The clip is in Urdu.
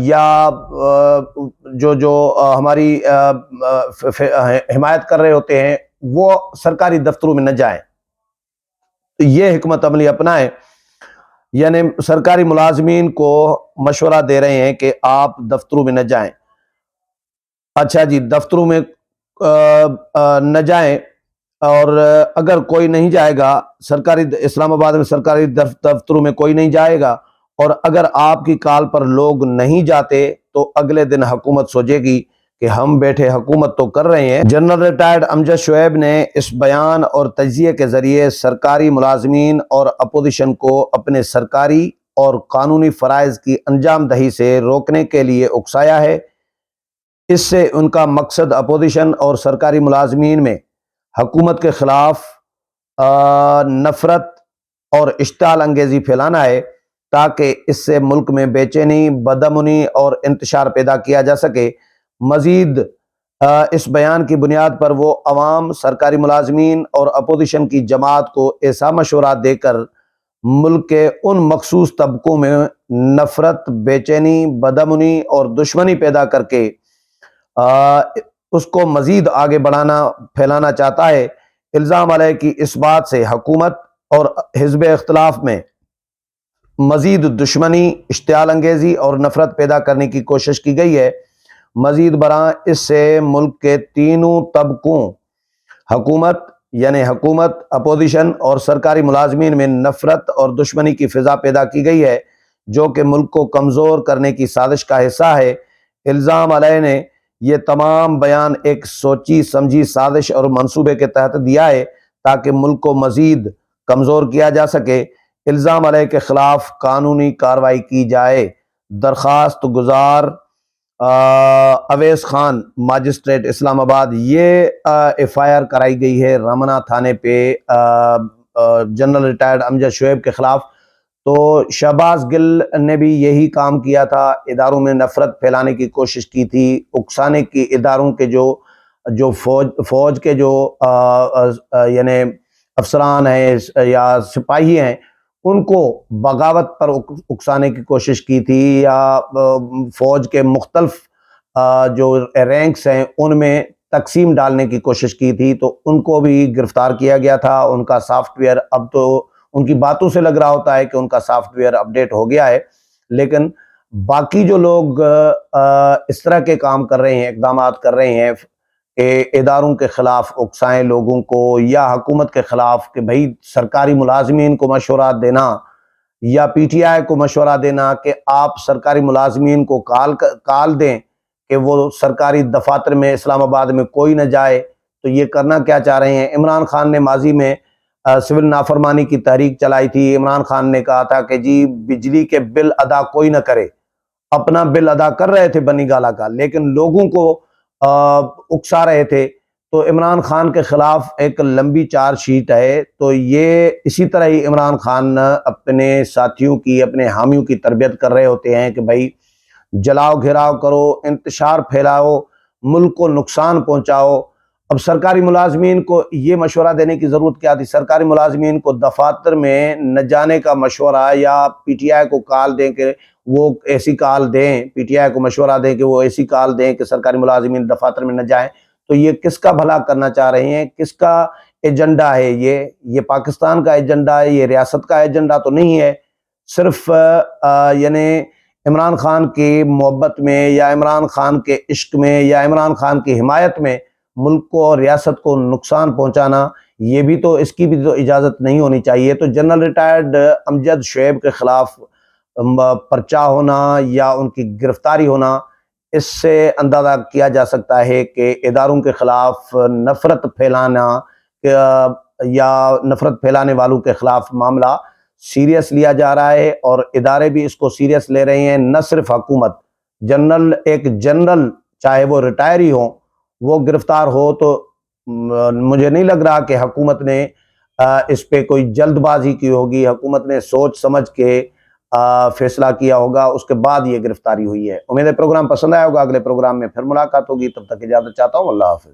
یا جو ہماری حمایت کر رہے ہوتے ہیں وہ سرکاری دفتروں میں نہ جائیں. تو یہ حکمت عملی اپنائیں، یعنی سرکاری ملازمین کو مشورہ دے رہے ہیں کہ آپ دفتروں میں نہ جائیں. اچھا جی، دفتروں میں نہ جائیں، اور اگر کوئی نہیں جائے گا اسلام آباد میں سرکاری دفتروں میں کوئی نہیں جائے گا، اور اگر آپ کی کال پر لوگ نہیں جاتے تو اگلے دن حکومت سوچے گی کہ ہم بیٹھے حکومت تو کر رہے ہیں. جنرل ریٹائرڈ امجد شعیب نے اس بیان اور تجزیے کے ذریعے سرکاری ملازمین اور اپوزیشن کو اپنے سرکاری اور قانونی فرائض کی انجام دہی سے روکنے کے لیے اکسایا ہے. اس سے ان کا مقصد اپوزیشن اور سرکاری ملازمین میں حکومت کے خلاف نفرت اور اشتعال انگیزی پھیلانا ہے، تاکہ اس سے ملک میں بے چینی، بدامنی اور انتشار پیدا کیا جا سکے. مزید اس بیان کی بنیاد پر وہ عوام، سرکاری ملازمین اور اپوزیشن کی جماعت کو ایسا مشورہ دے کر ملک کے ان مخصوص طبقوں میں نفرت، بے چینی، بدامنی اور دشمنی پیدا کر کے اس کو مزید آگے پھیلانا چاہتا ہے. الزام علیہ کہ اس بات سے حکومت اور حزب اختلاف میں مزید دشمنی، اشتعال انگیزی اور نفرت پیدا کرنے کی کوشش کی گئی ہے. مزید برآں اس سے ملک کے تینوں طبقوں حکومت یعنی حکومت، اپوزیشن اور سرکاری ملازمین میں نفرت اور دشمنی کی فضا پیدا کی گئی ہے، جو کہ ملک کو کمزور کرنے کی سازش کا حصہ ہے. الزام علیہ نے یہ تمام بیان ایک سوچی سمجھی سازش اور منصوبے کے تحت دیا ہے تاکہ ملک کو مزید کمزور کیا جا سکے. الزام علیہ کے خلاف قانونی کارروائی کی جائے. درخواست گزار اویس خان، ماجسٹریٹ، اسلام آباد. یہ ایف آئی آر کرائی گئی ہے رامنہ تھانے پہ جنرل ریٹائرڈ امجد شعیب کے خلاف. تو شہباز گل نے بھی یہی کام کیا تھا، اداروں میں نفرت پھیلانے کی کوشش کی تھی، اکسانے کی. اداروں کے جو فوج کے جو یعنی افسران ہیں یا سپاہی ہیں، ان کو بغاوت پر اکسانے کی کوشش کی تھی، یا فوج کے مختلف جو رینکس ہیں ان میں تقسیم ڈالنے کی کوشش کی تھی. تو ان کو بھی گرفتار کیا گیا تھا. ان کا سافٹ ویئر اب تو ان کی باتوں سے لگ رہا ہوتا ہے کہ ان کا سافٹ ویئر اپڈیٹ ہو گیا ہے، لیکن باقی جو لوگ اس طرح کے کام کر رہے ہیں، اقدامات کر رہے ہیں کہ اداروں کے خلاف اکسائیں لوگوں کو، یا حکومت کے خلاف کہ بھئی سرکاری ملازمین کو مشورہ دینا یا پی ٹی آئی کو مشورہ دینا کہ آپ سرکاری ملازمین کو کال دیں کہ وہ سرکاری دفاتر میں اسلام آباد میں کوئی نہ جائے. تو یہ کرنا کیا چاہ رہے ہیں؟ عمران خان نے ماضی میں سول نافرمانی کی تحریک چلائی تھی. عمران خان نے کہا تھا کہ جی بجلی کے بل ادا کوئی نہ کرے. اپنا بل ادا کر رہے تھے بنی گالہ کا، لیکن لوگوں کو اکسا رہے تھے. تو عمران خان کے خلاف ایک لمبی چارج شیٹ ہے. تو یہ اسی طرح ہی عمران خان اپنے ساتھیوں کی، اپنے حامیوں کی تربیت کر رہے ہوتے ہیں کہ بھائی جلاؤ گھیراؤ کرو، انتشار پھیلاؤ، ملک کو نقصان پہنچاؤ. اب سرکاری ملازمین کو یہ مشورہ دینے کی ضرورت کیا تھی؟ سرکاری ملازمین کو دفاتر میں نہ جانے کا مشورہ، یا پی ٹی آئی کو کال دیں کہ وہ ایسی کال دیں، پی ٹی آئی کو مشورہ دیں کہ وہ ایسی کال دیں کہ سرکاری ملازمین دفاتر میں نہ جائیں. تو یہ کس کا بھلا کرنا چاہ رہے ہیں؟ کس کا ایجنڈا ہے؟ یہ پاکستان کا ایجنڈا ہے؟ یہ ریاست کا ایجنڈا تو نہیں ہے. صرف یعنی عمران خان کی محبت میں، یا عمران خان کے عشق میں، یا عمران خان کی حمایت میں ملک کو اور ریاست کو نقصان پہنچانا، یہ بھی تو، اس کی بھی تو اجازت نہیں ہونی چاہیے. تو جنرل ریٹائرڈ امجد شعیب کے خلاف پرچہ ہونا یا ان کی گرفتاری ہونا، اس سے اندازہ کیا جا سکتا ہے کہ اداروں کے خلاف نفرت پھیلانا یا نفرت پھیلانے والوں کے خلاف معاملہ سیریس لیا جا رہا ہے، اور ادارے بھی اس کو سیریس لے رہے ہیں. نہ صرف حکومت، ایک جنرل چاہے وہ ریٹائر ہی ہوں، وہ گرفتار ہو تو مجھے نہیں لگ رہا کہ حکومت نے اس پہ کوئی جلد بازی کی ہوگی. حکومت نے سوچ سمجھ کے فیصلہ کیا ہوگا، اس کے بعد یہ گرفتاری ہوئی ہے. امید ہے پروگرام پسند آیا ہوگا. اگلے پروگرام میں پھر ملاقات ہوگی. تب تک اجازت چاہتا ہوں. اللہ حافظ.